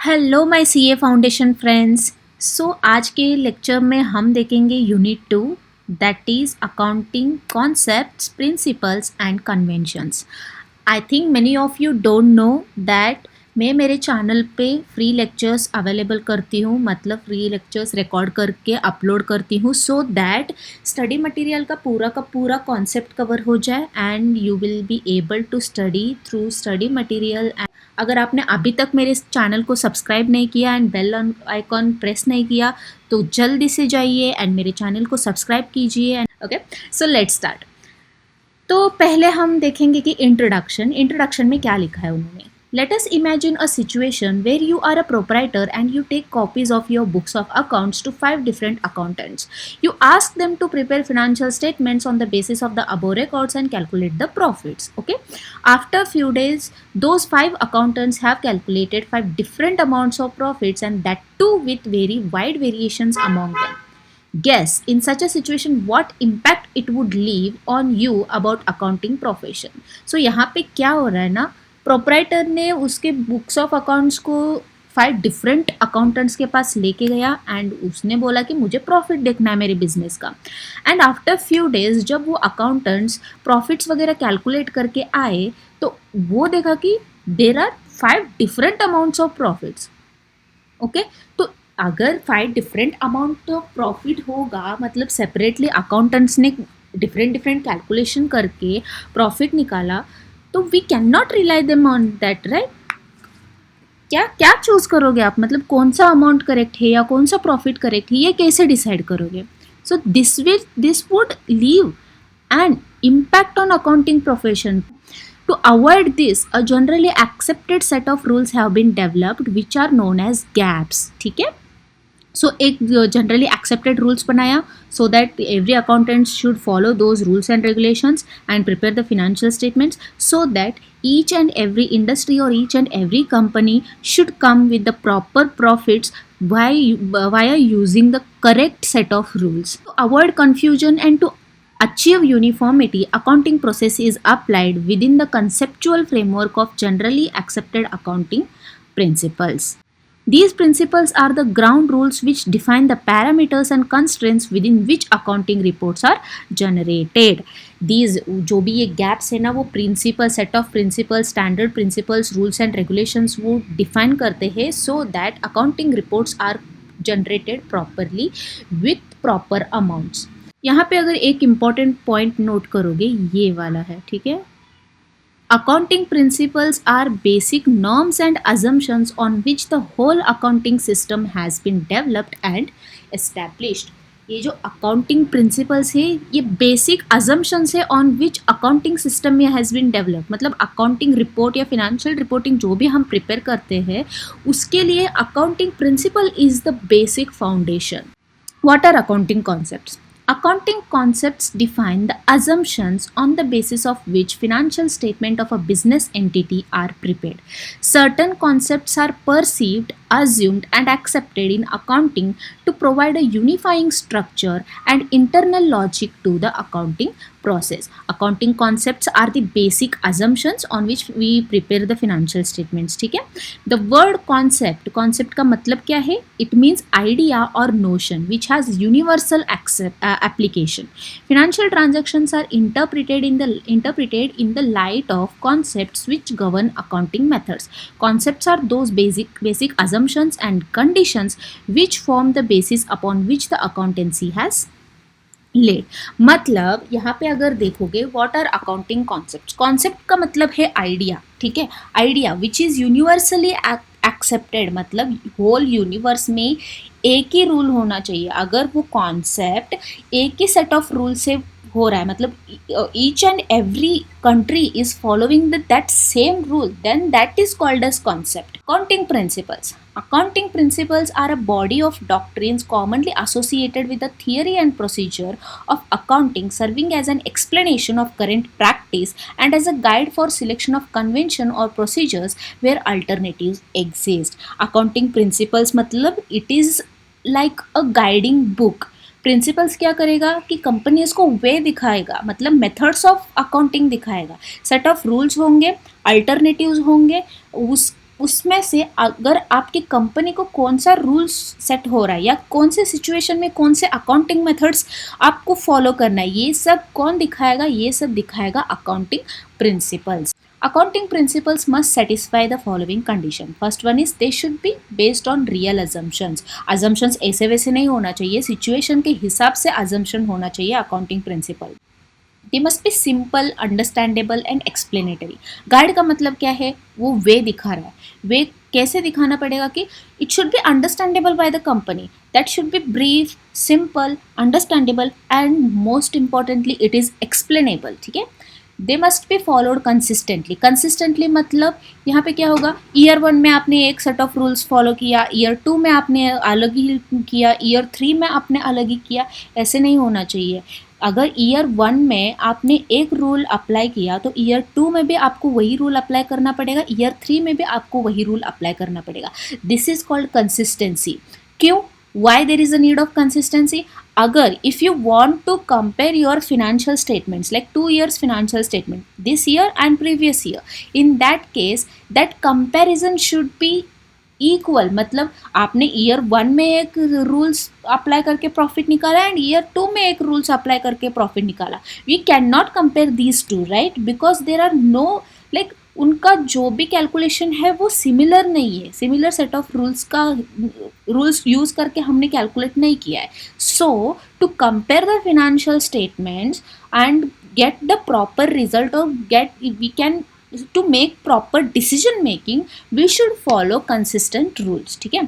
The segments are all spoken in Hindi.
Hello my CA foundation friends. So आज के लेक्चर में हम देखेंगे unit 2, that is accounting concepts principles and conventions. I think many of you don't know that मैं मेरे चैनल पे फ्री लेक्चर्स अवेलेबल करती हूँ, मतलब फ्री लेक्चर्स रिकॉर्ड करके अपलोड करती हूँ सो दैट स्टडी मटेरियल का पूरा कॉन्सेप्ट कवर हो जाए and you will be able to study through study material. अगर आपने अभी तक मेरे इस चैनल को सब्सक्राइब नहीं किया एंड बेल आइकॉन प्रेस नहीं किया तो जल्दी से जाइए एंड मेरे चैनल को सब्सक्राइब कीजिए and okay. So let's start. तो पहले हम देखेंगे कि इंट्रोडक्शन में क्या लिखा है उन्होंने। Let us imagine a situation where you are a proprietor and you take copies of your books of accounts to 5 different accountants. You ask them to prepare financial statements on the basis of the above records and calculate the profits. Okay. After few days, those 5 accountants have calculated 5 different amounts of profits, and that too with very wide variations among them. Guess in such a situation what impact it would leave on you about accounting profession. So यहाँ पे क्या हो रहा है ना, प्रोपराइटर ने उसके बुक्स ऑफ अकाउंट्स को 5 डिफरेंट अकाउंटेंट्स के पास लेके गया एंड उसने बोला कि मुझे प्रॉफिट देखना है मेरे बिजनेस का। एंड आफ्टर फ्यू डेज जब वो अकाउंटेंट्स प्रॉफिट्स वगैरह कैलकुलेट करके आए तो वो देखा कि there are 5 different amounts of profits. Okay, तो अगर 5 डिफरेंट अमाउंट ऑफ प्रॉफिट होगा मतलब सेपरेटली अकाउंटेंट्स ने डिफरेंट कैलकुलेशन करके प्रॉफिट निकाला तो we can not rely them on that, right. क्या क्या चूज करोगे आप, मतलब कौन सा अमाउंट करेक्ट है या कौन सा प्रॉफिट करेक्ट है, ये कैसे डिसाइड करोगे। So this would leave an impact on accounting profession. To avoid this, a generally accepted set of rules have been developed which are known as gaps. ठीक है, सो एक जनरली एक्सेप्टेड रूल्स बनाया so that every accountant should follow those rules and regulations and prepare the financial statements so that each and every industry or each and every company should come with the proper profits via using the correct set of rules. To avoid confusion and to achieve uniformity, accounting process is applied within the conceptual framework of generally accepted accounting principles. These principles are the ground rules which define the parameters and constraints within which accounting reports are generated. These जो भी ये gaps है ना वो principles, set of principles, standard principles, rules and regulations वो define करते हैं so that accounting reports are generated properly with proper amounts. यहाँ पे अगर एक important point note करोगे ये वाला है, ठीक है। Accounting principles are basic norms and assumptions on which the whole accounting system has been developed and established. ये जो accounting principles है ये basic assumptions है on which accounting system में has been developed. मतलब accounting report या financial reporting जो भी हम prepare करते हैं उसके लिए accounting principle is the basic foundation. What are accounting concepts? Accounting concepts define the assumptions on the basis of which financial statement of a business entity are prepared. Certain concepts are perceived, assumed and accepted in accounting to provide a unifying structure and internal logic to the accounting process. Accounting concepts are the basic assumptions on which we prepare the financial statements, ठीक है। The word concept का मतलब क्या है? It means idea or notion which has universal application. Financial transactions are interpreted in the light of concepts which govern accounting methods. Concepts are those basic assumptions and conditions which form the basis upon which the accountancy has laid. मतलब यहाँ पे अगर देखोगे what are accounting concept, concept का मतलब है आइडिया, ठीक है। Idea which is universally accepted, मतलब होल यूनिवर्स में एक ही रूल होना चाहिए। अगर वो कॉन्सेप्ट एक ही सेट ऑफ रूल से हो रहा है, मतलब each and every country is following that same rule, then that is called as concept. Accounting principles are a body of doctrines commonly associated with the theory and procedure of accounting, serving as an explanation of current practice and as a guide for selection of convention or procedures where alternatives exist. Accounting principles मतलब it is like a guiding book. Principles क्या करेगा कि कंपनीज को वे दिखाएगा, मतलब मेथड्स ऑफ अकाउंटिंग दिखाएगा। सेट ऑफ रूल्स होंगे, अल्टरनेटिव्स होंगे, उसमें से अगर आपकी कंपनी को कौन सा रूल्स सेट हो रहा है या कौन से सिचुएशन में कौन से अकाउंटिंग मेथड्स आपको फॉलो करना है, ये सब कौन दिखाएगा, ये सब दिखाएगा accounting principles. Accounting principles must satisfy the following condition. First one is they should be based on real assumptions. Assumptions ऐसे वैसे नहीं होना चाहिए, सिचुएशन के हिसाब से assumption होना चाहिए accounting principle. They must be simple, understandable and explanatory. Guide का मतलब क्या है, वो वे दिखा रहा है. वे कैसे दिखाना पड़ेगा कि it should be understandable bye the company, that should be brief, simple, understandable and most importantly it is explainable. ठीक है. They must be followed consistently. Consistently मतलब यहाँ पे क्या होगा, ईयर 1 में आपने एक सेट ऑफ रूल्स फॉलो किया, ईयर 2 में आपने अलग ही किया, ईयर 3 में आपने अलग ही किया, ऐसे नहीं होना चाहिए. अगर ईयर 1 में आपने एक रूल अप्लाई किया तो ईयर 2 में भी आपको वही रूल अप्लाई करना पड़ेगा, ईयर 3 में भी आपको वही रूल अप्लाई करना पड़ेगा. This is called consistency. क्यों? Why there is a need of consistency? अगर if you want to compare your financial statements like 2 years financial statement this year and previous year, in that case that comparison should be equal. मतलब आपने ईयर 1 में एक रूल्स अप्लाई करके प्रॉफिट निकाला एंड ईयर 2 में एक रूल्स अप्लाई करके प्रॉफिट निकाला. We can not compare these two, right, because there are no like उनका जो भी कैलकुलेशन है वो सिमिलर नहीं है, similar set of rules use करके हमने कैलकुलेट नहीं किया है. So to compare the financial statements and get the proper result और get we can to make proper decision making we should follow consistent rules. ठीक है.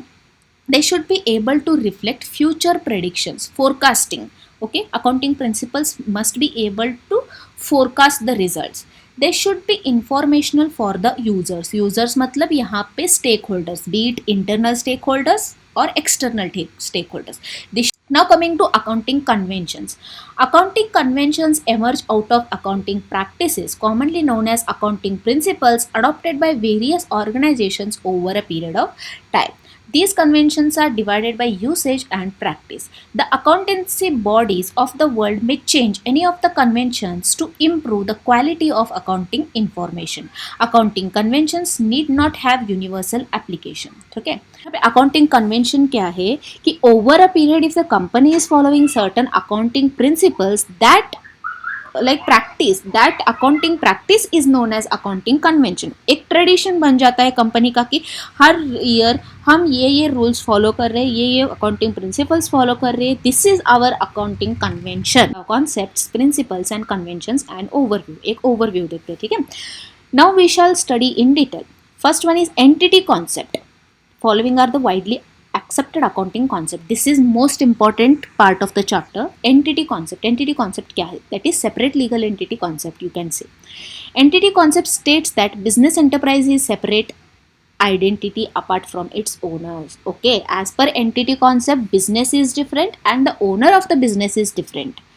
They should be able to reflect future predictions, forecasting. Okay, accounting principles must be able to forecast the results. They should be informational for the users. Users मतलब यहाँ पे stakeholders, be it internal stakeholders or external stakeholders. Now coming to accounting conventions. Accounting conventions emerge out of accounting practices, commonly known as accounting principles, adopted by various organizations over a period of time. These conventions are divided by usage and practice. The accountancy bodies of the world may change any of the conventions to improve the quality of accounting information. Accounting conventions need not have universal application. Okay? Accounting convention क्या है कि over a period if the company is following certain accounting principles that like practice, that accounting practice is known as accounting convention. एक ट्रेडिशन बन जाता है कंपनी का कि हर ईयर हम ये रूल्स फॉलो कर रहे हैं, ये अकाउंटिंग प्रिंसिपल्स फॉलो कर रहे हैं. This is our accounting convention. Concepts, principles and conventions and overview. एक ओवरव्यू देखते हैं. ठीक है. Now we shall study in detail. First one is entity concept. Following are the widely accepted accounting concept. This is most important part of the chapter. Entity concept. Entity concept क्या है? That is separate legal entity concept, you can say. Entity concept states that business enterprise is separate identity apart from its owners. Okay, as per entity concept, business is different and the owner of the business is different.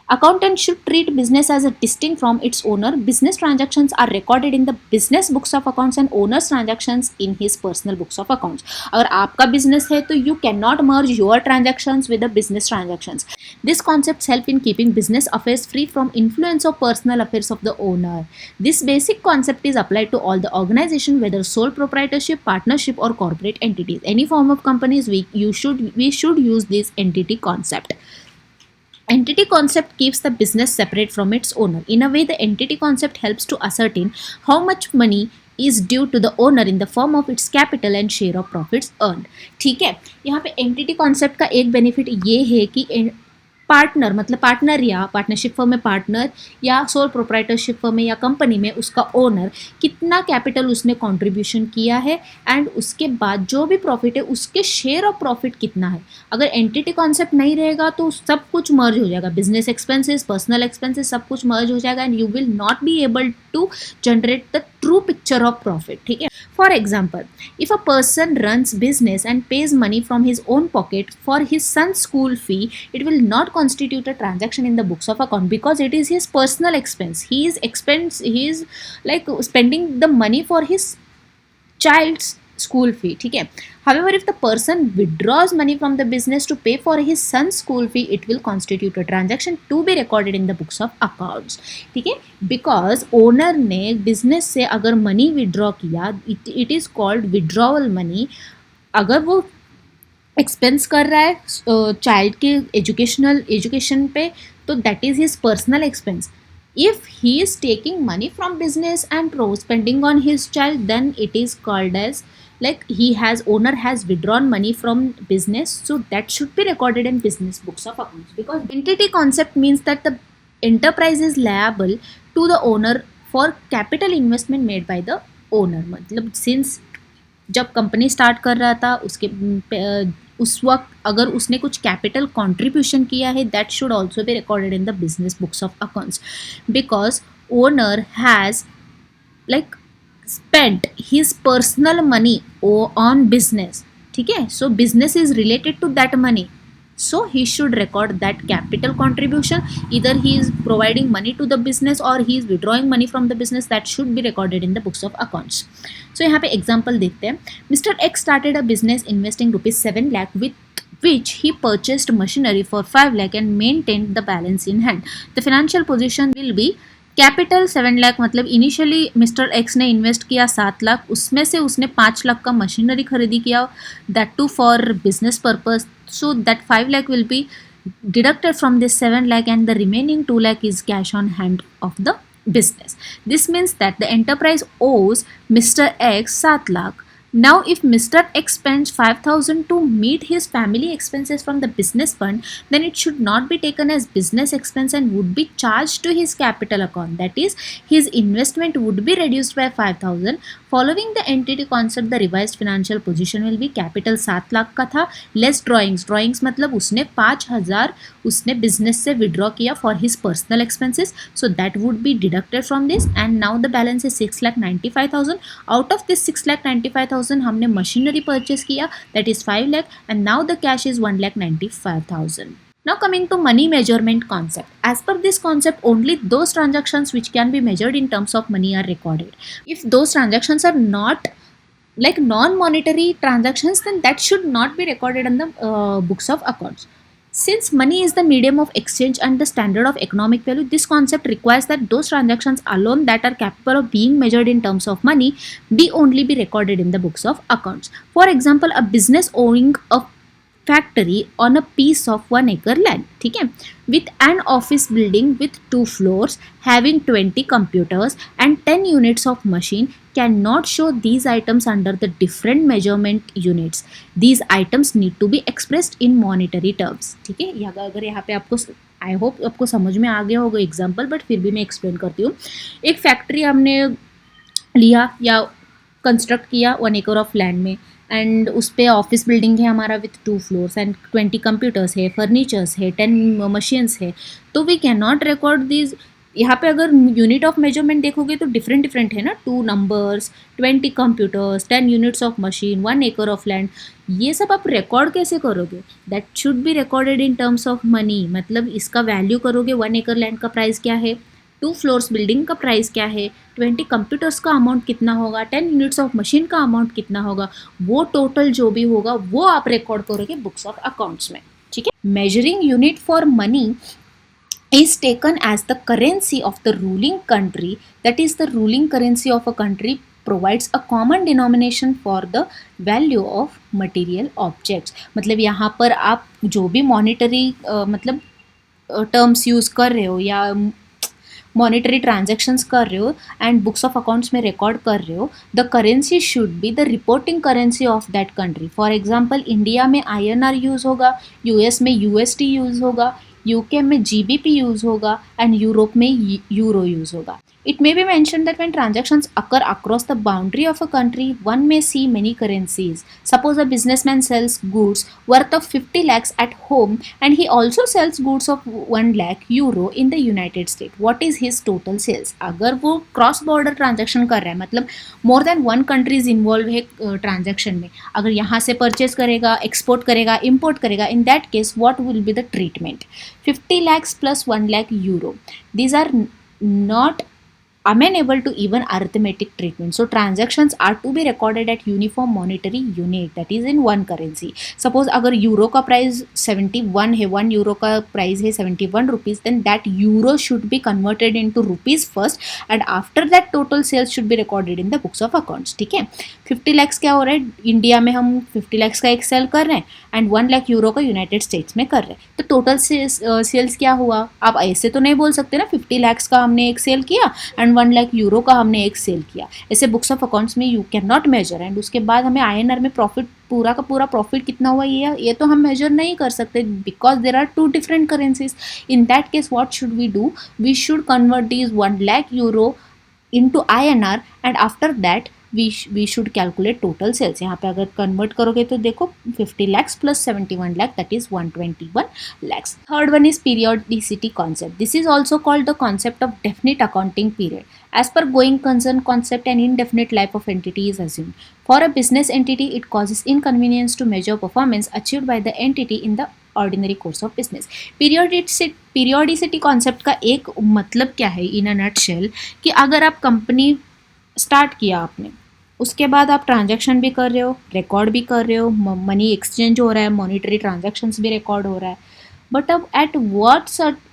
Accountant should treat business as a distinct from its owner. Business transactions are recorded in the business books of accounts and owner's transactions in his personal books of accounts. अगर आपका business है तो you cannot merge your transactions with the business transactions. This concept helps in keeping business affairs free from influence of personal affairs of the owner. This basic concept is applied to all the organization, whether sole proprietorship, partnership or corporate entities. Any form of companies we should use this entity concept. Entity concept keeps the business separate from its owner. In a way, the entity concept helps to ascertain how much money is due to the owner in the form of its capital and share of profits earned. ठीक है. यहाँ पे entity concept का एक benefit ये है कि पार्टनर मतलब पार्टनर या पार्टनरशिप फर्म में पार्टनर या सोल प्रोप्राइटरशिप फर्म में या कंपनी में उसका ओनर कितना कैपिटल उसने कंट्रीब्यूशन किया है एंड उसके बाद जो भी प्रॉफिट है उसके शेयर ऑफ प्रॉफिट कितना है. अगर एंटिटी कॉन्सेप्ट नहीं रहेगा तो सब कुछ मर्ज हो जाएगा. बिजनेस एक्सपेंसेस, पर्सनल एक्सपेंसेस सब कुछ मर्ज हो जाएगा and you will not be able to generate the true picture of profit. ठीक है. For example, if a person runs business and pays money from his own pocket for his son school fee, it will not constitute a transaction in the books of account because it is his personal expense. He is like spending the money for his child's school fee. ठीक है. However, if the person withdraws money from the business to pay for his son's school fee, it will constitute a transaction to be recorded in the books of accounts. ठीक है. Because owner ने business से अगर money withdraw किया, it is called withdrawal money. अगर वो एक्सपेंस कर रहा है चाइल्ड के एजुकेशन पे, तो that is his personal expense. If he is taking money from business and spending on his child, then it is called as like owner has withdrawn money from business, so that should be recorded in business books of accounts. Because entity concept means that the enterprise is liable to the owner for capital investment made by the owner. मतलब since जब कंपनी स्टार्ट कर रहा था उस वक्त अगर उसने कुछ कैपिटल कंट्रीब्यूशन किया है, that should also be recorded in the business books of accounts. Because owner has like spent his personal money on business. ठीक है. So business is related to that money. So he should record that capital contribution. Either he is providing money to the business or he is withdrawing money from the business. That should be recorded in the books of accounts. So यहाँ पे example देखते हैं. Mr. X started a business investing ₹7 lakh with which he purchased machinery for 5 lakh and maintained the balance in hand. The financial position will be capital 7 lakh. मतलब इनिशियली मिस्टर एक्स ने इन्वेस्ट किया 7 लाख, उसमें से उसने 5 लाख का मशीनरी खरीदी किया, that too for business purpose. So that 5 lakh will be deducted from this 7 lakh and the remaining 2 lakh is cash on hand of the business. This means that the enterprise owes Mr. X 7 lakh. Now if Mr. X spends 5,000 to meet his family expenses from the business fund, then it should not be taken as business expense and would be charged to his capital account. That is, his investment would be reduced by 5,000. Following the entity concept, the revised financial position will be capital 7 lakh का था, less drawings मतलब उसने 5,000 उसने business से withdraw किया for his personal expenses, so that would be deducted from this, and now the balance is 6,95,000. Out of this 6,95,000 हमने machinery purchase किया, that is 5 lakh, and now the cash is 1,95,000. Now coming to money measurement concept. As per this concept, only those transactions which can be measured in terms of money are recorded. If those transactions are not like non-monetary transactions, then that should not be recorded in the books of accounts. Since money is the medium of exchange and the standard of economic value, this concept requires that those transactions alone that are capable of being measured in terms of money only be recorded in the books of accounts. For example, a business owning a factory on a piece of 1 acre land, ठीक है, with an office building with 2 floors having 20 computers and 10 units of machine cannot show these items under the different measurement units. These items need to be expressed in monetary terms. ठीक है. अगर यहाँ पे आपको आई होप आपको समझ में आ गया होगा एग्जाम्पल, बट फिर भी मैं एक्सप्लेन करती हूँ. एक फैक्ट्री हमने लिया या कंस्ट्रक्ट किया 1 acre ऑफ लैंड में, एंड उस पर ऑफिस बिल्डिंग है हमारा विथ 2 floors एंड 20 कंप्यूटर्स है, फर्नीचर्स है, 10 मशीन्स है. तो we can not record this. यहाँ पे अगर यूनिट ऑफ मेजरमेंट देखोगे तो डिफरेंट है ना, 2 numbers, 20 computers, 10 units of machine, 1 acre of land. ये सब आप रिकॉर्ड कैसे करोगे? That should be recorded in terms of money. मतलब इसका वैल्यू करोगे, 1 acre लैंड का प्राइस क्या है, 2 floors बिल्डिंग का प्राइस क्या है, 20 कंप्यूटर्स का अमाउंट कितना होगा, 10 यूनिट्स ऑफ मशीन का अमाउंट कितना होगा, वो टोटल जो भी होगा वो आप रिकॉर्ड करोगे बुक्स ऑफ अकाउंट्स में. ठीक है. Measuring unit for money is taken as the currency of the ruling country. That is, the ruling currency of a country provides a common denomination for the value of material objects. मतलब यहाँ पर आप जो भी monetary मतलब terms यूज़ कर रहे हो या मॉनिटरी ट्रांजेक्शन्स कर रहे हो एंड बुक्स ऑफ अकाउंट्स में रिकॉर्ड कर रहे हो, the currency should be the reporting currency of that country. For example, India में INR यूज़ होगा, US में USD यूज़ होगा, UK में GBP यूज़ होगा एंड यूरोप में यूरो यूज़ होगा. It may be mentioned that when transactions occur across the boundary of a country, one may see many currencies. Suppose a businessman sells goods worth of 50 lakhs at home and he also sells goods of 1 lakh euro in the United States. What is his total sales? अगर वो क्रॉस बॉर्डर ट्रांजेक्शन कर रहा है, मतलब मोर देन 1 कंट्रीज इन्वॉल्व है ट्रांजेक्शन में, अगर यहाँ से परचेज करेगा, एक्सपोर्ट करेगा, इम्पोर्ट करेगा, इन that case what will be the treatment? 50 lakhs plus 1 lakh euro. These are not amenable to even arithmetic treatment. So transactions are to be recorded at uniform monetary unit, that is in one currency. Suppose अगर यूरो का प्राइस 71 है, 1 यूरो का प्राइस है 71 rupees, then that euro should be converted into rupees first and after that total sales should be recorded in the books of accounts. ठीक है, 50 lakhs क्या हो रहा है इंडिया में, हम 50 lakhs का एक सेल कर रहे हैं एंड 1 लाख यूरो का यूनाइटेड स्टेट्स में कर रहे हैं, तो टोटल सेल्स क्या हुआ? आप ऐसे तो नहीं बोल सकते ना 50 lakhs का हमने एक सेल किया एंड 1 लाख यूरो का हमने एक सेल किया, ऐसे बुक्स ऑफ अकाउंट्स में you can not measure. And उसके बाद हमें INR में प्रॉफिट, पूरा का पूरा प्रॉफिट कितना हुआ ये तो हम मेजर नहीं कर सकते because there are two different currencies. In that case what should we do? We should convert this 1 lakh euro into INR and after that we should calculate total sales। यहाँ पे अगर कन्वर्ट करोगे तो देखो 50 lakhs plus 71 lakh, that is 121 lakhs। Third one is periodicity concept. This is also called the concept of definite accounting period. As per going concern concept, an indefinite life of entity is assumed. For a business entity, it causes inconvenience to measure performance achieved by the entity in the ordinary course of business. Periodicity concept का एक मतलब क्या है इन अ नटशेल, कि अगर आप कंपनी स्टार्ट किया आपने, उसके बाद आप ट्रांजैक्शन भी कर रहे हो, रिकॉर्ड भी कर रहे हो, मनी एक्सचेंज हो रहा है, मॉनिटरी ट्रांजैक्शंस भी रिकॉर्ड हो रहा है, बट अब एट व्हाट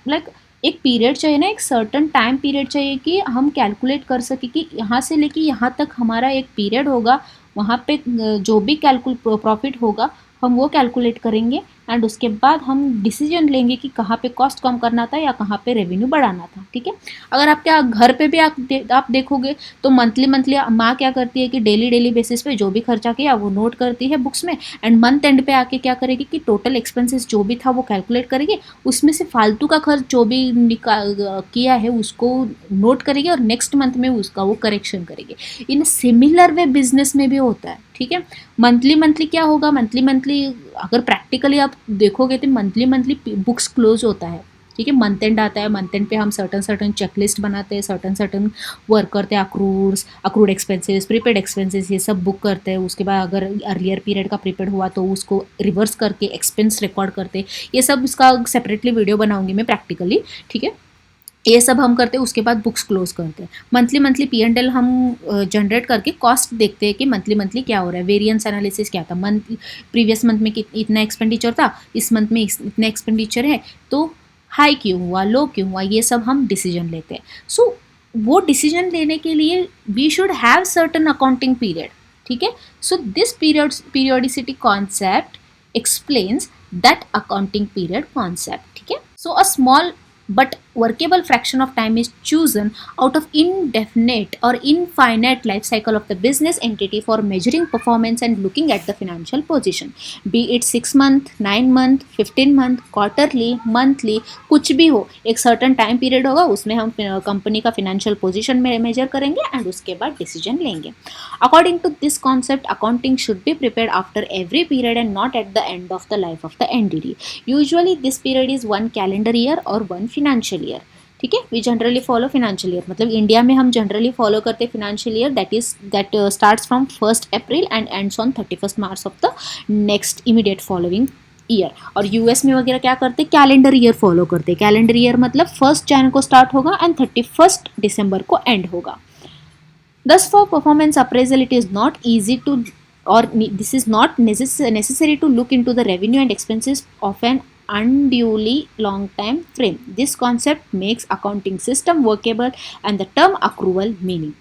लाइक एक पीरियड चाहिए ना, एक सर्टन टाइम पीरियड चाहिए कि हम कैलकुलेट कर सके कि यहाँ से लेके यहाँ तक हमारा एक पीरियड होगा, वहाँ पे जो भी प्रॉफिट होगा हम वो कैलकुलेट करेंगे एंड उसके बाद हम डिसीजन लेंगे कि कहाँ पे कॉस्ट कम करना था या कहाँ पे रेवेन्यू बढ़ाना था। ठीक है, अगर आपके घर पे भी आप देखोगे तो मंथली माँ क्या करती है कि डेली बेसिस पे जो भी खर्चा किया वो नोट करती है बुक्स में एंड मंथ एंड पे आके क्या करेगी कि टोटल एक्सपेंसेस जो भी था वो कैलकुलेट करेगी, उसमें से फालतू का खर्च जो भी किया है उसको नोट करेगी और नेक्स्ट मंथ में उसका वो करेक्शन करेगी। इन सिमिलर वे बिजनेस में भी होता है। ठीक है, मंथली क्या होगा, मंथली अगर प्रैक्टिकली आप देखोगे तो मंथली बुक्स क्लोज होता है। ठीक है, मंथ एंड आता है, मंथ एंड पे हम सर्टन चेकलिस्ट बनाते हैं, सर्टन वर्क करते हैं, अक्रूड एक्सपेंसेस, प्रीपेड एक्सपेंसेस, ये सब बुक करते हैं। उसके बाद अगर अर्लियर पीरियड का प्रीपेड हुआ तो उसको रिवर्स करके एक्सपेंस रिकॉर्ड करते हैं। ये सब इसका सेपरेटली वीडियो बनाऊंगी मैं प्रैक्टिकली। ठीक है, ये सब हम करते हैं, उसके बाद बुक्स क्लोज करते हैं। मंथली P&L हम जनरेट करके कॉस्ट देखते हैं कि मंथली क्या हो रहा है, वेरिएंस एनालिसिस क्या था, प्रीवियस मंथ में इतना एक्सपेंडिचर था, इस मंथ में इतना एक्सपेंडिचर है, तो हाई क्यों हुआ, लो क्यों हुआ, ये सब हम डिसीजन लेते हैं। सो वो डिसीजन लेने के लिए we should have certain accounting period. ठीक है, so this periodicity concept explains that accounting period concept. ठीक है, so a small but workable fraction of time is chosen out of indefinite or infinite life cycle of the business entity for measuring performance and looking at the financial position, be it 6 month, 9 month, 15 month, quarterly, monthly, कुछ भी हो, एक certain time period होगा, उसमें हम कंपनी का financial position में measure करेंगे and उसके बाद decision लेंगे। According to this concept, accounting should be prepared after every period and not at the end of the life of the entity. Usually this period is 1 calendar year or 1 financial year। ठीक है, we generally follow financial year, मतलब इंडिया में हम जनरली फॉलो करते हैं financial year that starts from 1 April and ends on 31 March of the next immediate following year. और यूएस में वगैरह क्या करते हैं, कैलेंडर ईयर फॉलो करते हैं। कैलेंडर ईयर मतलब 1 जनवरी को स्टार्ट होगा एंड 31 दिसंबर को एंड होगा। Thus for performance appraisal it is not easy to, or this is not necessary to look into the revenue and expenses of an unduly long time frame. This concept makes accounting system workable and the term accrual meaning।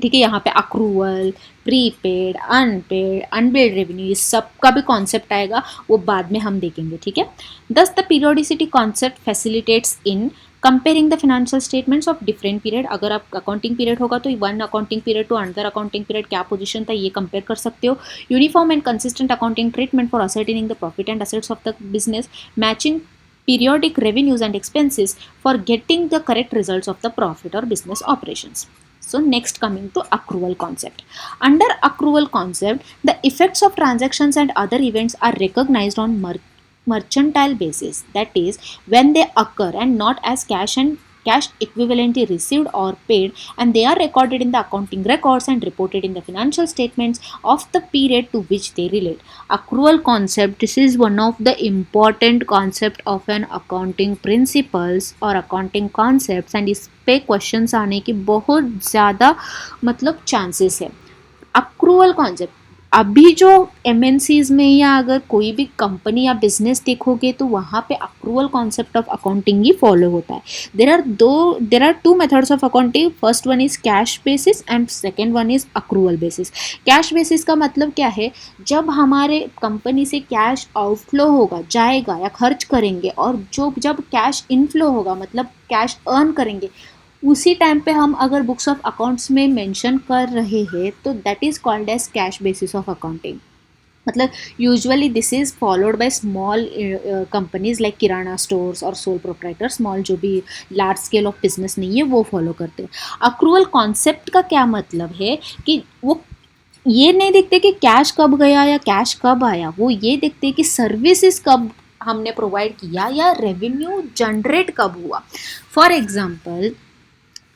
ठीक है, यहाँ पे accrual, prepaid, unpaid, unbilled revenue, ये सब का भी कॉन्सेप्ट आएगा, वो बाद में हम देखेंगे। ठीक है, thus the periodicity concept facilitates in comparing the financial statements of different period. अगर आप अकाउंटिंग पीरियड होगा तो 1 accounting period to another accounting period क्या पोजीशन था ये कंपेयर कर सकते हो। Uniform and consistent accounting treatment for ascertaining the profit and assets of the business, matching periodic revenues and expenses for getting the correct results of the profit or business operations. So next coming to accrual concept. Under accrual concept, the effects of transactions and other events are recognized on mercantile basis, that is when they occur and not as cash and cash equivalently received or paid, and they are recorded in the accounting records and reported in the financial statements of the period to which they relate. Accrual concept, this is one of the important concept of an accounting principles और accounting concepts, and इस पे क्वेश्चंस आने की बहुत ज़्यादा मतलब चांसेस है. अक्रूवल कॉन्सेप्ट, अभी जो एमएनसीज में या अगर कोई भी कंपनी या बिजनेस देखोगे तो वहाँ पे अक्रूवल कॉन्सेप्ट ऑफ अकाउंटिंग ही फॉलो होता है. There are two methods of accounting. First one is cash basis and second one is accrual basis. Cash basis का मतलब क्या है, जब हमारे कंपनी से कैश आउटफ्लो होगा, जाएगा या खर्च करेंगे, और जब कैश इनफ्लो होगा मतलब कैश अर्न करेंगे, उसी टाइम पे हम अगर बुक्स ऑफ अकाउंट्स में मेंशन कर रहे हैं तो that is called as cash basis of accounting. मतलब usually this is followed by small companies like kirana stores और सोल प्रोप्राइटर. स्मॉल जो भी लार्ज स्केल ऑफ बिजनेस नहीं है वो फॉलो करते हैं. अक्रूवल कॉन्सेप्ट का क्या मतलब है कि वो ये नहीं देखते कि कैश कब गया या कैश कब आया, वो ये देखते कि सर्विसेज कब हमने प्रोवाइड किया या रेवेन्यू जनरेट कब हुआ. फॉर एग्जाम्पल,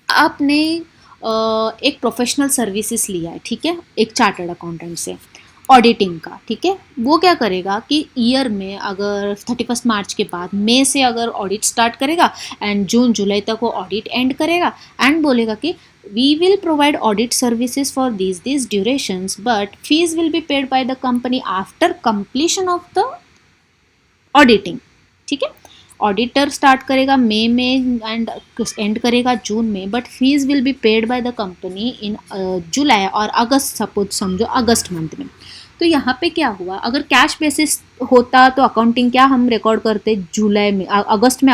आपने एक प्रोफेशनल सर्विसेज लिया है, ठीक है, एक चार्टर्ड अकाउंटेंट से ऑडिटिंग का, ठीक है. वो क्या करेगा कि ईयर में अगर 31 मार्च के बाद मई से अगर ऑडिट स्टार्ट करेगा एंड जून जुलाई तक वो ऑडिट एंड करेगा एंड बोलेगा कि we will provide audit services for these durations but fees will be paid by the company after completion of the auditing. ठीक है, ऑडिटर स्टार्ट करेगा मई में एंड एंड करेगा जून में, but fees will be paid by the company in July और अगस्त, सपोज समझो अगस्त मंथ में. तो यहाँ पे क्या हुआ, अगर कैश बेसिस होता तो अकाउंटिंग क्या हम रिकॉर्ड करते जुलाई में, अगस्त में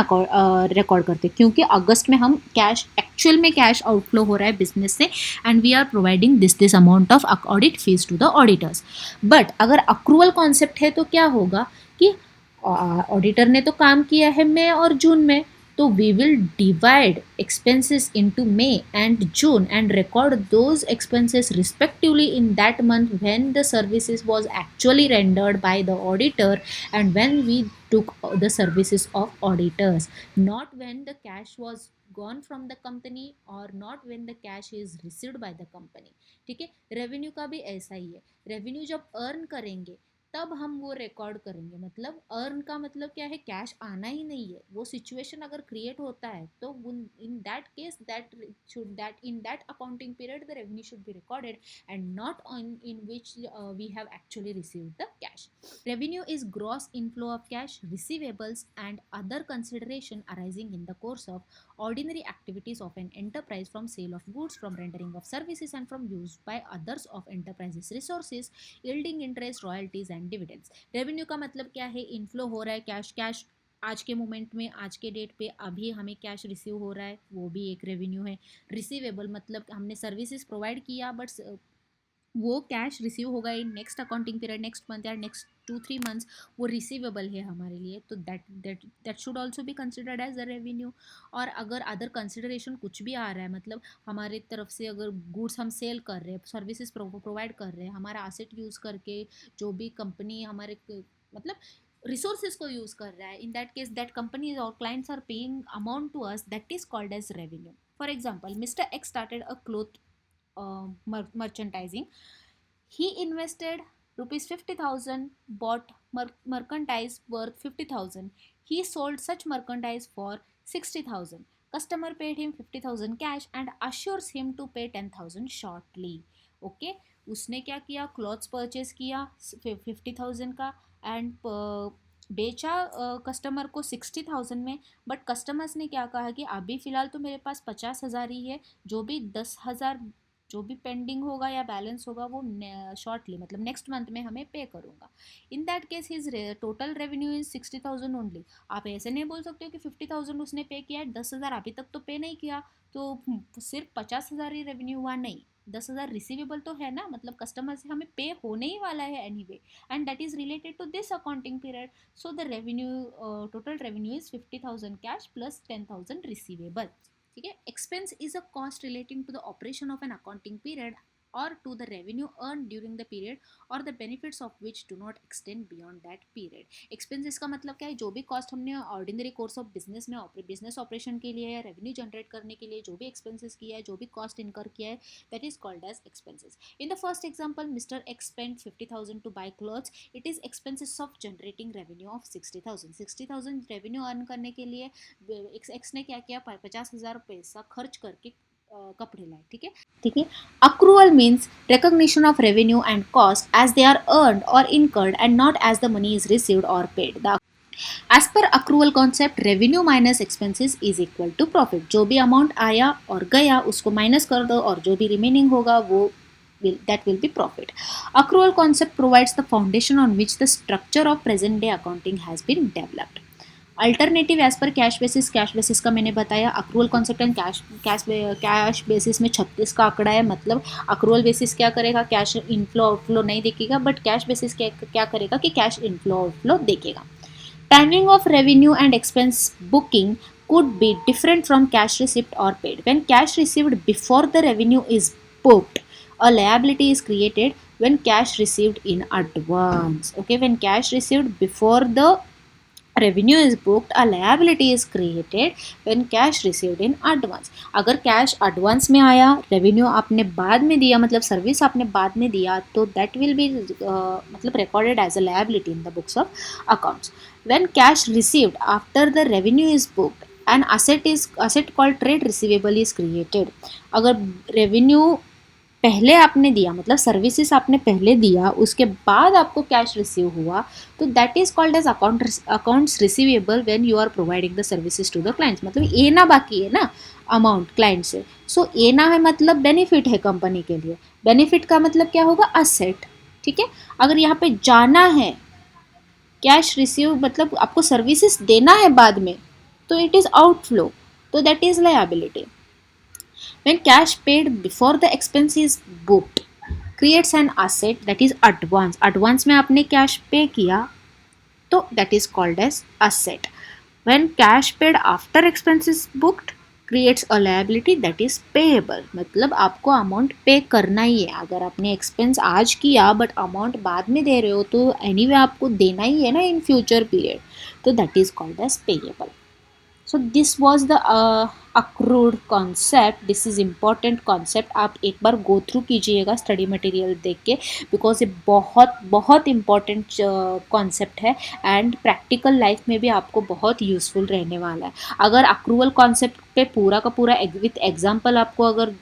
रिकॉर्ड करते, क्योंकि अगस्त में हम कैश एक्चुअल में कैश आउटफ्लो हो रहा है बिजनेस से and we are providing this amount of audit fees to the auditors. But अगर अक्रूवल कॉन्सेप्ट है तो क्या होगा कि ऑडिटर ने तो काम किया है मई और जून में, तो we will divide expenses into May and June and record those expenses respectively in that month when the services was actually rendered by the auditor and when we took the services of auditors, not when the cash was gone from the company or not when the cash is received by the company. ठीक है, रेवेन्यू का भी ऐसा ही है. रेवेन्यू जब अर्न करेंगे तब हम वो रिकॉर्ड करेंगे. मतलब अर्न का मतलब क्या है, कैश आना ही नहीं है. वो सिचुएशन अगर क्रिएट होता है तो in that case that in that accounting period the revenue should be recorded and not on in which we have actually received the cash. Revenue is gross inflow of cash, receivables, and other consideration arising in the course of ordinary activities of an enterprise from sale of goods, from rendering of services, and from use by others of enterprise's resources, yielding interest, royalties, and dividends. Revenue का मतलब क्या है, इनफ्लो हो रहा है कैश आज के मोमेंट में, आज के डेट पे अभी हमें कैश रिसीव हो रहा है, वो भी एक रेवेन्यू है. रिसीवेबल मतलब हमने सर्विसेज प्रोवाइड किया बट वो कैश रिसीव होगा in next accounting period, next month या नेक्स्ट 2-3 मंथ्स, वो रिसीवेबल है हमारे लिए, तो that should also be considered as a revenue. और अगर अदर कंसिडरेशन कुछ भी आ रहा है, मतलब हमारे तरफ से अगर गुड्स हम सेल कर रहे हैं, सर्विसेज प्रोवाइड कर रहे हैं, हमारा एसेट यूज़ करके जो भी कंपनी हमारे मतलब रिसोर्सेज को यूज़ कर रहा है, in that case that companies और clients are paying amount to us, that is called as revenue. For example, mister X started a cloth merchandising. He invested rupees 50,000, bought merchandise worth 50,000. He sold such merchandise for 60,000. Customer paid him 50,000 cash and assures him to pay 10,000 shortly. Okay, उसने क्या किया, क्लॉथ्स परचेज किया 50,000 का एंड बेचा कस्टमर को 60,000 में. बट कस्टमर्स ने क्या कहा कि अभी फ़िलहाल तो मेरे पास 50,000 ही है, जो भी 10,000 जो भी पेंडिंग होगा या बैलेंस होगा वो शॉर्टली मतलब नेक्स्ट मंथ में हमें पे करूँगा. इन that case his total revenue is 60,000 only. आप ऐसे नहीं बोल सकते हो कि 50,000 उसने पे किया है, 10,000 अभी तक तो पे नहीं किया, तो सिर्फ 50,000 ही रेवेन्यू हुआ. नहीं, 10,000 रिसीवेबल तो है ना, मतलब कस्टमर से हमें पे होने ही वाला है anyway, and that is related to this accounting period. So the revenue total revenue is 50,000 cash plus 10,000 receivable. ठीक है, expense is a cost relating to the operation of an accounting period or to the revenue earned during the period or the benefits of which do not extend beyond that period. Expenses का मतलब क्या है, जो भी कॉस्ट हमने ऑर्डिनरी कोर्स ऑफ बिजनेस में बिजनेस ऑपरेशन के लिए या रेवेन्यू जनरेट करने के लिए जो भी एक्सपेंसेस किया है, जो भी कॉस्ट इनकर किया है, that is called as expenses. In the first example, mister X spend 50,000 to buy clothes. It is expenses of generating revenue of 60,000. 60,000 revenue earn करने के लिए एक्स ने क्या किया, 50,000 पैसा खर्च करके कपड़े लाए. ठीक है. Accrual means recognition of revenue and cost as they are earned or incurred and not as the money is received or paid. As per accrual concept, revenue minus expenses is equal to profit. जो भी अमाउंट आया और गया उसको माइनस कर दो और जो भी रिमेनिंग होगा वो that will be profit. Accrual concept provides the foundation on which the structure of present day accounting has been developed. Alternative as पर कैश बेसिस का मैंने बताया. Accrual concept and cash basis में 36 का आंकड़ा है. मतलब अक्रूवल बेसिस क्या करेगा, कैश इनफ्लो आउटफ्लो नहीं देखेगा, बट कैश बेसिस क्या करेगा कि कैश इनफ्लो आउटफ्लो देखेगा. Timing of revenue and expense booking could be different from cash receipt or paid. When cash received before the revenue is booked, a liability is created. When cash received in advance, okay, when cash received before the revenue is booked, a liability is created. When cash received in advance, अगर कैश एडवांस में आया, रेवेन्यू आपने बाद में दिया, मतलब सर्विस आपने बाद में दिया, तो दैट विल बी मतलब recorded as a liability in the books of accounts. When cash received after the revenue is booked, an asset called trade receivable is created. अगर रेवेन्यू पहले आपने दिया, मतलब सर्विसेज आपने पहले दिया, उसके बाद आपको कैश रिसीव हुआ, तो that is called as accounts receivable when you are providing the services to the clients. मतलब ए ना बाकी है ना अमाउंट क्लाइंट से. सो ए ना है मतलब बेनिफिट है कंपनी के लिए. बेनिफिट का मतलब क्या होगा, असेट. ठीक है. अगर यहाँ पे जाना है, कैश रिसीव मतलब आपको सर्विसेज देना है बाद में, तो इट इज आउटफ्लो, तो that is liability. When cash paid before the expense is booked creates an asset, that is advance. Advance में आपने cash pay किया, तो that is called as asset. When cash paid after expense is booked creates a liability, that is payable. मतलब आपको अमाउंट पे करना ही है. अगर आपने एक्सपेंस आज किया बट अमाउंट बाद में दे रहे हो, तो एनीवे आपको देना ही है ना इन फ्यूचर पीरियड, तो that is called as payable. So this was the accrued concept. This is important concept. आप एक बार गो थ्रू कीजिएगा स्टडी मटेरियल देख के, बिकॉज ये बहुत बहुत इम्पॉर्टेंट कॉन्सेप्ट है एंड प्रैक्टिकल लाइफ में भी आपको बहुत यूज़फुल रहने वाला है. अगर अक्रूवल कॉन्सेप्ट पे पूरा का पूरा विथ एग्जाम्पल आपको अगर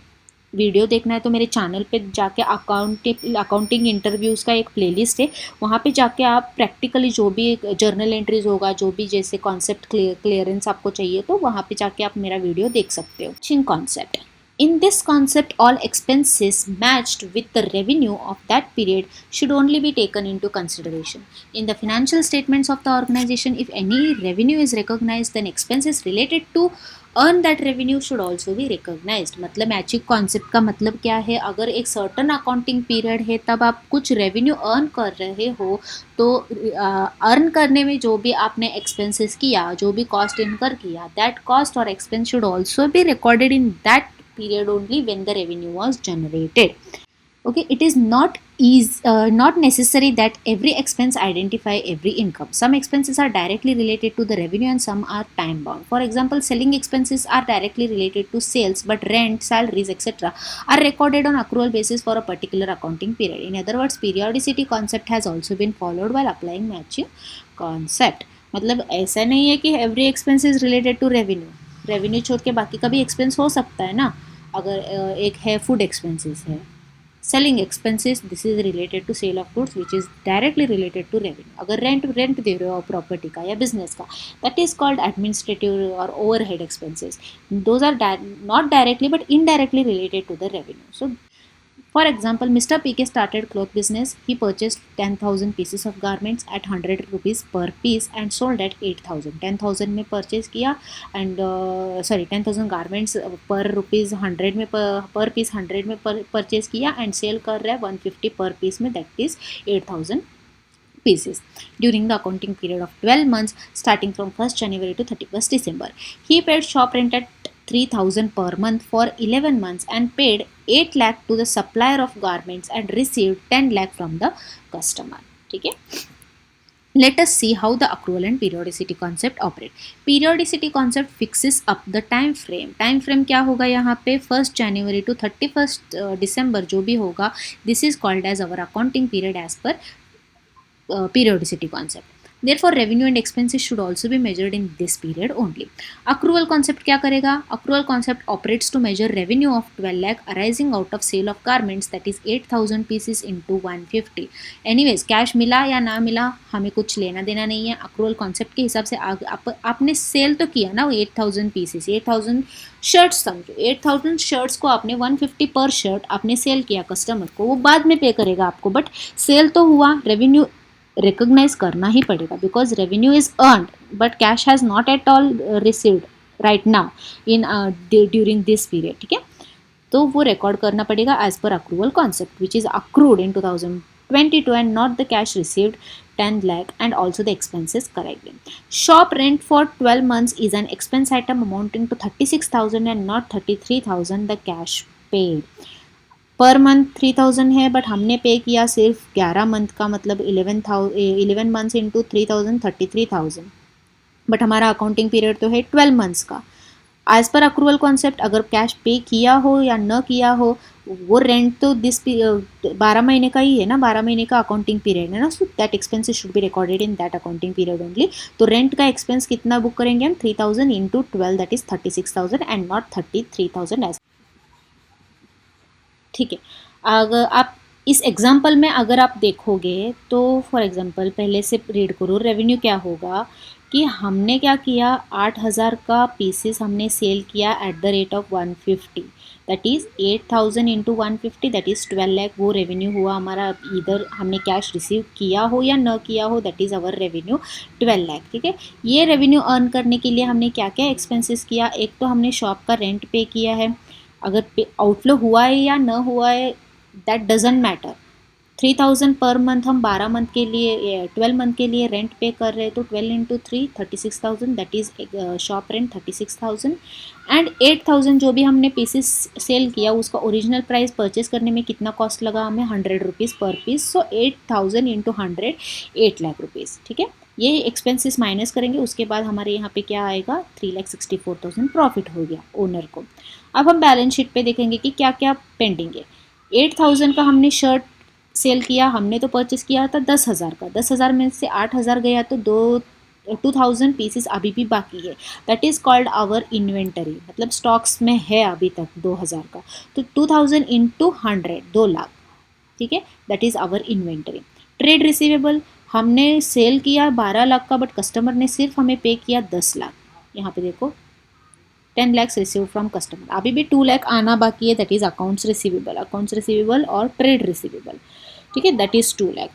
वीडियो देखना है, तो मेरे चैनल पे जाके अकाउंटिंग इंटरव्यूज़ का एक प्लेलिस्ट है, वहाँ पे जाके आप प्रैक्टिकली जो भी जर्नल एंट्रीज होगा, जो भी जैसे कॉन्सेप्ट क्लियरेंस आपको चाहिए, तो वहाँ पे जाके आप मेरा वीडियो देख सकते हो. चिंग concept. In this concept, all expenses matched with the revenue of that period should only be taken into consideration. In the financial statements of the organization, if any revenue is recognized, then expenses related to earn that revenue should also be recognized. मतलब मैचिंग कॉन्सेप्ट का मतलब क्या है, अगर एक सर्टन अकाउंटिंग पीरियड है तब आप कुछ रेवेन्यू अर्न कर रहे हो, तो अर्न करने में जो भी आपने एक्सपेंसेस किया, जो भी कॉस्ट इनकर किया, दैट कॉस्ट और expense should also be recorded in that period only when the revenue was generated. Okay, it is not necessary that every expense identify every income. Some expenses are directly related to the revenue and some are time bound. For example, selling expenses are directly related to sales, but rent, salaries, etc. are recorded on accrual basis for a particular accounting period. In other words, periodicity concept has also been followed while applying matching concept. मतलब ऐसा नहीं है कि every expense is related to revenue. Revenue छोड़ के बाकी का भी एक्सपेंस हो सकता है ना. अगर एक है फूड एक्सपेंसेस है, selling expenses, this is related to sale of goods which is directly related to revenue. अगर रेंट दे रहे हो प्रॉपर्टी का या बिजनेस का, दैट इज कॉल्ड एडमिनिस्ट्रेटिव और overhead expenses. Those are not directly but indirectly related to the revenue. So For example, Mr. PK started cloth business. He purchased 10,000 pieces of garments at 100 rupees per piece and sold at 8,000. 10,000 में purchase किया and 10,000 garments per rupees 100 में per piece 100 में purchase किया and sale कर रहा है 150 per piece में, that is 8,000 pieces during the accounting period of 12 months starting from 1st January to 31st December. He paid shop rent at 3,000 per month for 11 months and paid 8 lakh to the supplier of garments and received 10 lakh from the customer. ठीक है. Let us see how the accrual and periodicity concept operate. Periodicity concept fixes up the time frame. Time frame क्या होगा यहाँ पे 1st January to 31st December जो भी होगा, this is called as our accounting period as per periodicity concept. Therefore, revenue and expenses should also be measured in this period only. Accrual concept क्या करेगा? Accrual concept operates to measure revenue of 12 lakh arising out of sale of garments, that is 8,000 pieces into 150. Anyways, cash मिला या ना मिला हमें कुछ लेना देना नहीं है. Accrual concept के हिसाब से आपने सेल तो किया ना 8,000 पीसेस, 8,000 शर्ट्स समझो, 8,000 शर्ट्स को आपने 150 पर शर्ट आपने सेल किया कस्टमर को, वो बाद में पे करेगा आपको, बट सेल तो हुआ, रेवेन्यू रिकॉग्नाइज करना ही पड़ेगा because revenue is earned but cash has not at all received right now in during this period. ठीक है, तो वो रिकॉर्ड करना पड़ेगा एज पर accrual concept which is accrued in 2022 and not the cash received 10 lakh and also the expenses correctly. Shop rent for 12 months is an expense item amounting to 36,000 and not 33,000 the cash paid. Per month 3,000 है बट हमने पे किया सिर्फ 11 मंथ का, मतलब 11 मंथ्स इंटू 3,000 33,000, बट हमारा अकाउंटिंग पीरियड तो है 12 मंथ्स का. एज पर अक्रूवल कॉन्सेप्ट अगर कैश पे किया हो या न किया हो, वो रेंट तो दिस 12 महीने का ही है ना, 12 महीने का अकाउंटिंग पीरियड है ना, so that expenses should be recorded in that accounting period only. तो रेंट का एक्सपेंस कितना बुक करेंगे हम? 3,000 into 12 that is 36,000 and not 33,000 as. ठीक है, अगर आप इस एग्जाम्पल में अगर आप देखोगे तो फॉर एग्जाम्पल पहले से रीड करो. रेवेन्यू क्या होगा कि हमने क्या किया, 8,000 का पीसेस हमने सेल किया at the rate of 150, that is 8,000 into 150 that is 12 lakh. वो रेवेन्यू हुआ हमारा, इधर हमने कैश रिसीव किया हो या न किया हो, that is our revenue 12 lakh. ठीक है, ये रेवेन्यू अर्न करने के लिए हमने क्या क्या एक्सपेंसेस किया? एक तो हमने शॉप का रेंट पे किया है, अगर पे आउटफ्लो हुआ है या न हुआ है दैट डजेंट मैटर. 3,000 पर मंथ हम 12 मंथ के लिए 12 मंथ के लिए रेंट पे कर रहे हैं, तो 12 into 3 36,000 that is shop rent 36,000 and 8,000 जो भी हमने पीसेस सेल किया उसका ओरिजिनल प्राइस परचेज करने में कितना कॉस्ट लगा हमें? 100 रुपीज़ पर पीस. सो 8,000 इंटू 100 8 लाख रुपीज़. ठीक है, ये एक्सपेंसेस माइनस करेंगे, उसके बाद हमारे यहाँ पे क्या आएगा? 3,64,000 प्रॉफिट हो गया ओनर को. अब हम बैलेंस शीट पे देखेंगे कि क्या क्या पेंडिंग है. 8,000 का हमने शर्ट सेल किया, हमने तो परचेस किया था 10,000 का, 10,000 में से 8,000 गया तो 2,000 पीसेस अभी भी बाकी है, that is called our inventory, मतलब स्टॉक्स में है अभी तक 2,000 का. तो 2,000 इंटू 100 2 लाख. ठीक है, that is our inventory. Trade receivable हमने सेल किया 12 लाख का बट कस्टमर ने सिर्फ हमें पे किया 10 लाख. यहाँ पे देखो 10 lakhs रिसीव फ्रॉम कस्टमर, अभी भी 2 लाख आना बाकी है, दैट इज़ अकाउंट्स रिसीवेबल और ट्रेड रिसीवेबल. ठीक है, दैट इज़ 2 लाख.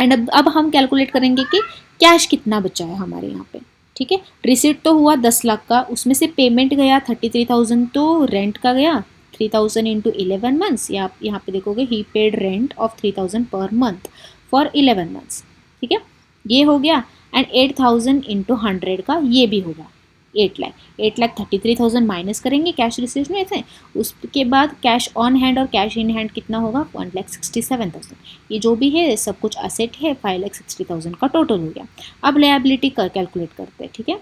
एंड अब हम कैलकुलेट करेंगे कि कैश कितना बचा है हमारे यहाँ पे. ठीक है, रिसीट तो हुआ 10 लाख का, उसमें से पेमेंट गया 33,000 तो रेंट का गया 3,000 इंटू 11 मंथ्स. या आप यहाँ पे देखोगे ही पेड रेंट ऑफ 3,000 पर मंथ फॉर 11 मंथ्स. ठीक है, ये हो गया. एंड 8,000 इंटू 100 का ये भी होगा 8 लाख. 8,33,000 माइनस करेंगे कैश रिसीव में से, उसके बाद कैश ऑन हैंड और कैश इन हैंड कितना होगा? 1,67,000. ये जो भी है सब कुछ असेट है, 5,60,000 का टोटल हो गया. अब लायबिलिटी कैलकुलेट करते हैं. ठीक है,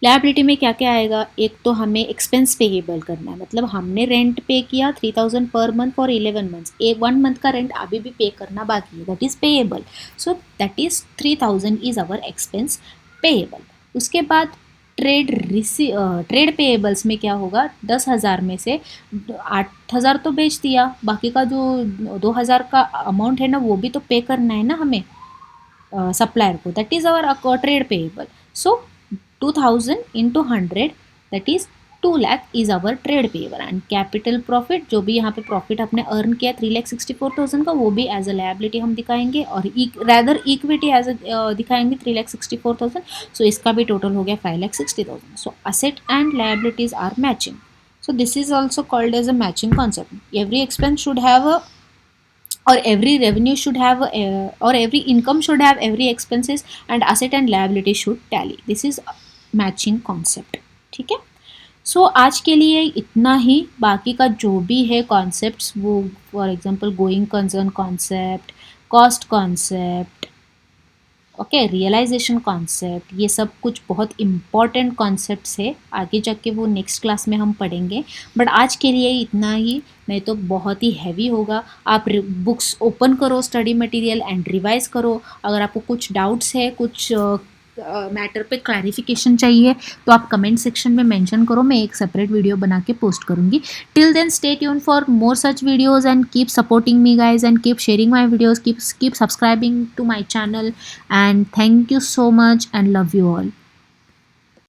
लायबिलिटी में क्या क्या आएगा? एक तो हमें एक्सपेंस पेएबल करना है, मतलब हमने रेंट पे किया 3,000 पर मंथ फॉर 11 मंथ्स, 1 मंथ का रेंट अभी भी पे करना बाकी है, that is payable. So that is 3,000 is our expense payable. उसके बाद ट्रेड पेएबल्स में क्या होगा? 10,000 में से 8,000 तो बेच दिया, बाकी का जो 2,000 का अमाउंट है ना वो भी तो पे करना है ना हमें सप्लायर को, that is our trade payable. So 2,000 into 100 that is 2 lakh is our trade payable. And capital profit जो भी यहाँ पे प्रॉफिट आपने अर्न किया 3,64,000 का, वो भी एज अ लायबिलिटी हम दिखाएंगे और रैदर इक्विटी एज दिखाएंगे 3,64,000. सो इसका भी टोटल हो गया 5,60,000. So asset and liabilities are matching. So this is also called as a matching concept. Every expense should have a or every revenue should have or every income should have every expenses and asset and liability should tally. This is matching concept. ठीक है, सो आज के लिए इतना ही। बाकी का जो भी है कॉन्सेप्ट्स, वो for example going concern concept, cost concept, okay, realization concept, ये सब कुछ बहुत इम्पॉर्टेंट कॉन्सेप्ट्स है। आगे जाके वो नेक्स्ट क्लास में हम पढ़ेंगे, बट आज के लिए इतना ही, नहीं तो बहुत ही हैवी होगा। आप बुक्स ओपन करो, स्टडी मटेरियल एंड रिवाइज करो। अगर आपको कुछ डाउट्स है, कुछ मैटर पे क्लैरिफिकेशन चाहिए, तो आप कमेंट सेक्शन में मेंशन करो, मैं एक सेपरेट वीडियो बना के पोस्ट करूँगी। Till then stay tune for more such videos and keep supporting me guys, and keep sharing my videos, keep subscribing to my channel, and thank you so much and love you all.